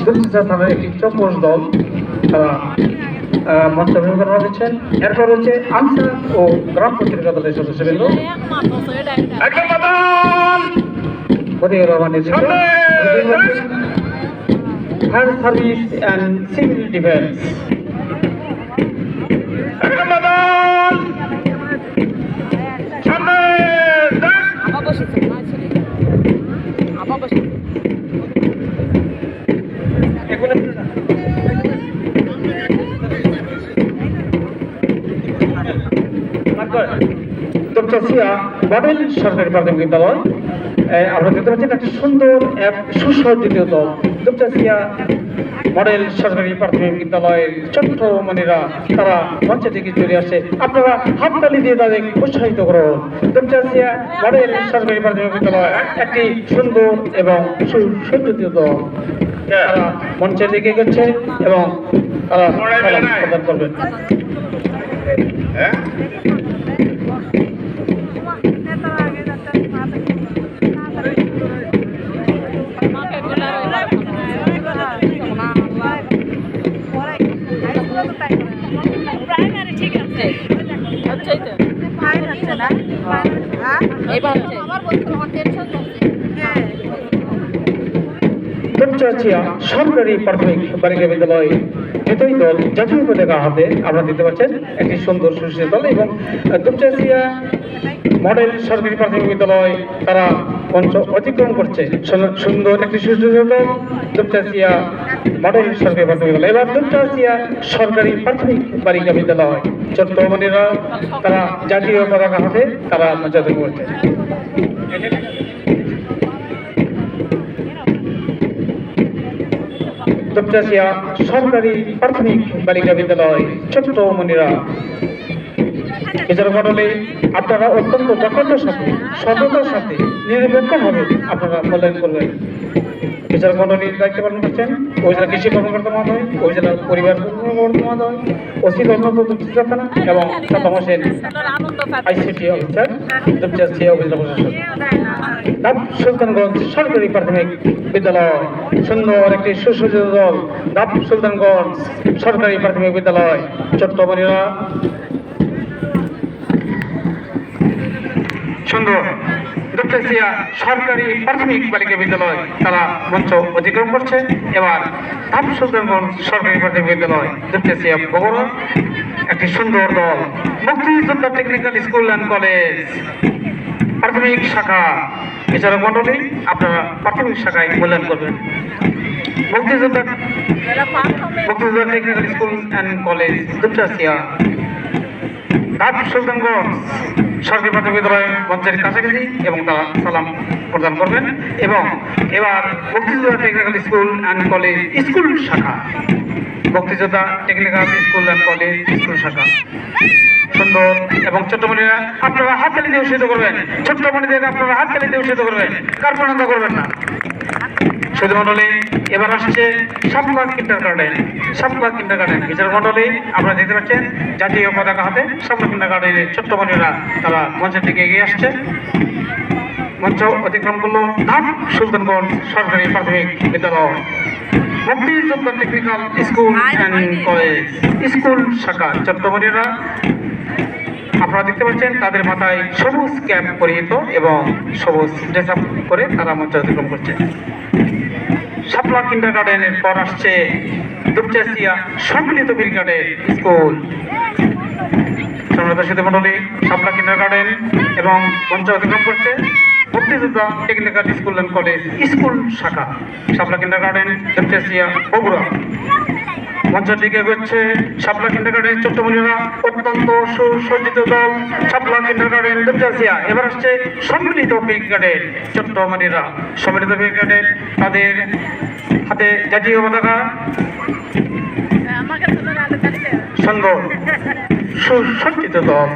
দুপচাচিয়া থানার একটি চৌকস দল তারা মঞ্চ ভূমিকা দিচ্ছেন। এরপর হচ্ছে আনসার ও গ্রাম পত্রিকা দলের সদস্যবৃন্দ Fatiur Rahman fire service and civil defence. Dupchanchia model সরকারি প্রাথমিক বিদ্যালয়। আমরা দেখতে পাচ্ছি একটা সুন্দর এক সুসজ্জিত দল। দুপচাচিয়া মডেল সরকারি প্রাথমিক বিদ্যালয়ের ছোট্ট মনিরা তারা মঞ্চে থেকে চলে আসে। আপনারা হাততালি দিয়ে তাদের উৎসাহিত করুন। দুপচাচিয়া মডেল সরকারি প্রাথমিক বিদ্যালয় একটি সুন্দর এবং সুসজ্জিত দল। তারা মঞ্চের দিকে গেছে এবং তারা প্রদান করবেন। দুপচাচিয়া সরকারি প্রাথমিক বালিকা বিদ্যালয় দ্বিতীয় দল জাতীয় পতাকা হাতে আমরা দেখতে পাচ্ছেন একটি সুন্দর সুশীল দল। এবং দুপচাচিয়া মডেল সরকারি প্রাথমিক বিদ্যালয় তারা মঞ্চ অতিক্রম করছে সুন্দর একটি সুশীল দল। দুপচাচিয়া মডেল সরকারি প্রাথমিক বিদ্যালয় এবার দুপচাচিয়া সরকারি প্রাথমিক বালিকা বিদ্যালয় চট্টগ্রামেরা তারা জাতীয় পতাকা হাতে তারা মঞ্চ অতিক্রম করছে। দুপচাচিয়া সরকারি প্রাথমিক বালিকা বিদ্যালয় ছোট্ট মনিরা এছাড়া মডেলে আপনারা অত্যন্ত দক্ষতার সাথে সততার সাথে নিরপেক্ষভাবে আপনারা মূল্যায়ন করবেন। এছাড়া মন্ডলীর দায়িত্ব পালন করছেন উপজেলা কৃষি কর্মকর্তা মহোদয়, উপজেলা পরিবার কর্মকর্তা মহোদয়, ওসি কর্মকর্তা দুপচাচিয়া থানা এবং সাদ্দাম হোসেন ICT অফিসার দুপচাচিয়া উপজেলা প্রশাসক। ডাব সুলতানগঞ্জ সরকারি প্রাথমিক বিদ্যালয় সুন্দর একটি সুসজ্জিত দল। ডাব সুলতানগঞ্জ সরকারি প্রাথমিক বিদ্যালয় চট্টগ্রামেরা সুন্দর দুপচাচিয়া সরকারি প্রাথমিক বালিকা বিদ্যালয় তারা মঞ্চ অতিক্রম করছে। এবার ডাব সুলতানগঞ্জ সরকারি প্রাথমিক বিদ্যালয় দুপচাচিয়া বগুড়া একটি সুন্দর দল। মুক্তিযোদ্ধা টেকনিক্যাল স্কুল অ্যান্ড কলেজ প্রাথমিক শাখা এছাড়া মন্ডলী আপনারা প্রাথমিক শাখায় মূল্যায়ন করবেন। মুক্তিযোদ্ধা technical school and college Dupchanchia ডাব সুলতানগঞ্জ সরকারি প্রাথমিক বিদ্যালয় মঞ্চের কাছাকাছি এবং তারা সালাম প্রদান করবেন। এবং এবার মুক্তিযোদ্ধা technical school and college school শাখা মুক্তিযোদ্ধা technical school and college school শাখা সুন্দর এবং ছোট্টমণিরা আপনারা হাততালি দিয়ে উৎসাহিত করবেন। ছোট্টমণিদের আপনারা হাততালি দিয়ে উৎসাহিত করবেন, কার্পণ্য করবেন না। শুধু মন্ডলী এবার আসছে শাপলা কিন্ডারগার্টেন বিচার মন্ডলী আপনারা দেখতে পাচ্ছেন জাতীয় পতাকা হাতে শাপলা কিন্ডারগার্টেনের ছোট্টমণিরা তারা মঞ্চের দিকে এগিয়ে আসছে। মঞ্চ অতিক্রম করলো ডাব সুলতানগঞ্জ সরকারি প্রাথমিক বিদ্যালয় মুক্তিযোদ্ধা technical school and college school শাখা চট্টগ্রামেরা আপনারা দেখতে পাচ্ছেন তাদের মাথায় সবুজ ক্যাপ পরিহিত এবং সবুজ ড্রেস আপ করে তারা মঞ্চ অতিক্রম করছে। শাপলা কিন্ডারগার্টেনের পর আসছে দুপচাচিয়া সম্মিলিত ব্রিগেডের স্কুল সম্মানিত সুধী মণ্ডলী শাপলা কিন্ডারগার্টেন এবং মঞ্চ অতিক্রম করছে মুক্তিযোদ্ধা technical school and college school শাখা শাপলা কিন্ডারগার্টেন দুপচাচিয়া বগুড়া মঞ্চের দিকে এগোচ্ছে শাপলা কিন্ডারগার্টেন চট্টগ্রামেরা অত্যন্ত সুসজ্জিত দল শাপলা কিন্ডারগার্টেন দুপচাচিয়া। এবার আসছে সম্মিলিত ব্রিগেডের চট্টগ্রামেরা সম্মিলিত ব্রিগেডের তাদের হাতে জাতীয় পতাকা সুন্দর সুসজ্জিত দল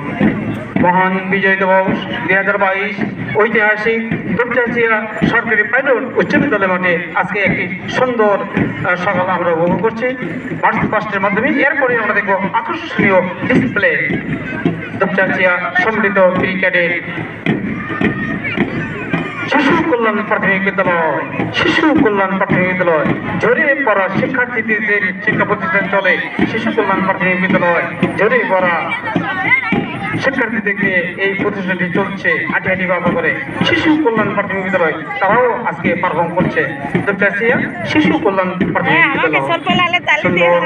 মহান বিজয় দিবস 2022 ঐতিহাসিক দুপচাচিয়া সরকারি প্রাইভেট উচ্চ বিদ্যালয় মাঠে আজকে একটি সুন্দর সকাল আমরা উপভোগ করছি মার্চ পাস্টের মাধ্যমে। এরপরে আমরা দেখব আকর্ষণীয় ডিসপ্লে দুপচাচিয়া সম্মিলিত ক্রিকেটের শিশু কল্যাণ প্রাথমিক বিদ্যালয়, শিশু কল্যাণ প্রাথমিক বিদ্যালয় ঝরে পড়া শিক্ষার্থীদের শিক্ষা প্রতিষ্ঠান চলে শিশু কল্যাণ প্রাথমিক বিদ্যালয় ঝরে পড়া শিক্ষার্থীদেরকে এই প্রতিষ্ঠানটি চলছে হাঁটি বাবা করে শিশু কল্যাণ প্রাথমিক বিদ্যালয় তারাও আজকে পারফর্ম করছে দুপচাচিয়া শিশু কল্যাণ প্রাথমিক বিদ্যালয় সুন্দর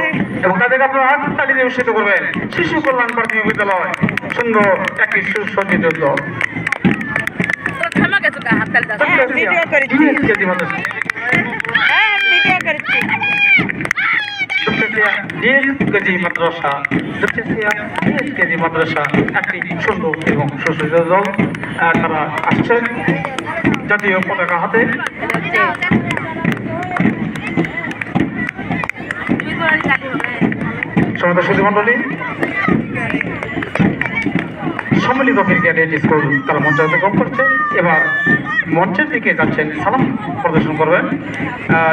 এবং তাদেরকে আপনারা হাত তালি দিয়ে উৎসাহিত করবেন শিশু কল্যাণ প্রাথমিক বিদ্যালয় সুন্দর একটি সুসজ্জিত দল মাদ্রাসা মাদ্রাসা একটি সুন্দর এবং সুসজ্জিত দল তারা আসছে জাতীয় পতাকা হাতে সমস্ত সুধী মন্ডলী সম্মিলিত ক্রিকেট স্কুল তারা মঞ্চ অতিক্রম করছে এবার মঞ্চের দিকে যাচ্ছেন সালাম প্রদর্শন করবেন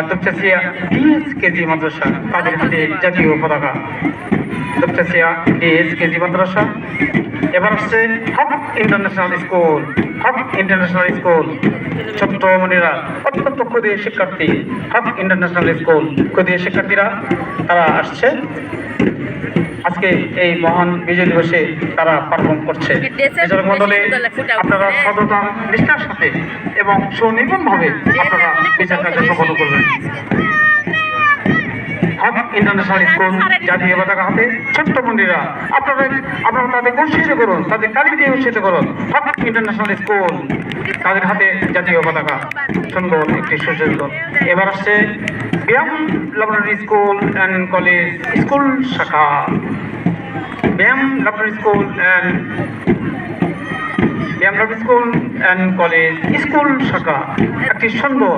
দুপচাচিয়া ডিএসকেজি মাদ্রাসা তাদের হাতে জাতীয় পতাকা দুপচাচিয়া ডিএসকেজি মাদ্রাসা এবার আসছে হক ইন্টারন্যাশনাল স্কুল হক ইন্টারন্যাশনাল স্কুল ছোট্ট মনিরা অত্যন্ত ক্ষুদে শিক্ষার্থী হক ইন্টারন্যাশনাল স্কুল ক্ষুদে শিক্ষার্থীরা তারা আসছে আজকে এই মহান বিজয় দিবসে তারা পারফর্ম করছে বিচারক মণ্ডলে আপনারা সততা নিষ্ঠার সাথে এবং সুনিপুণভাবে আপনারা বিচার কার্য সম্পন্ন করবেন হক ইন্টারন্যাশনাল স্কুল জাতীয় পতাকা হাতে ছোট্ট মন্দিরা আপনারা তাদেরকে উৎসাহিত করুন তাদের তালি দিয়ে উৎসাহিত করুন হক ইন্টারন্যাশনাল স্কুল তাদের হাতে জাতীয় পতাকা সুন্দর একটি সুসজ্জিত এবার আসছে ব্যায়াম Laboni school and college school শাখা ব্যায়াম Laboni school and college school শাখা একটি সুন্দর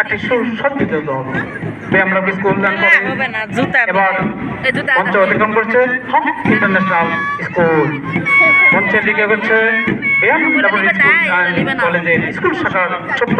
একটি সুসজ্জিত দল ব্যায়াম লাবণী স্কুল অ্যান্ড কলেজ এবার মঞ্চ অতিক্রম করছে হক ইন্টারন্যাশনাল স্কুল মঞ্চের দিকে করছে ব্যায়াম লাবণী স্কুল অ্যান্ড কলেজের স্কুল শাখার ছোট্ট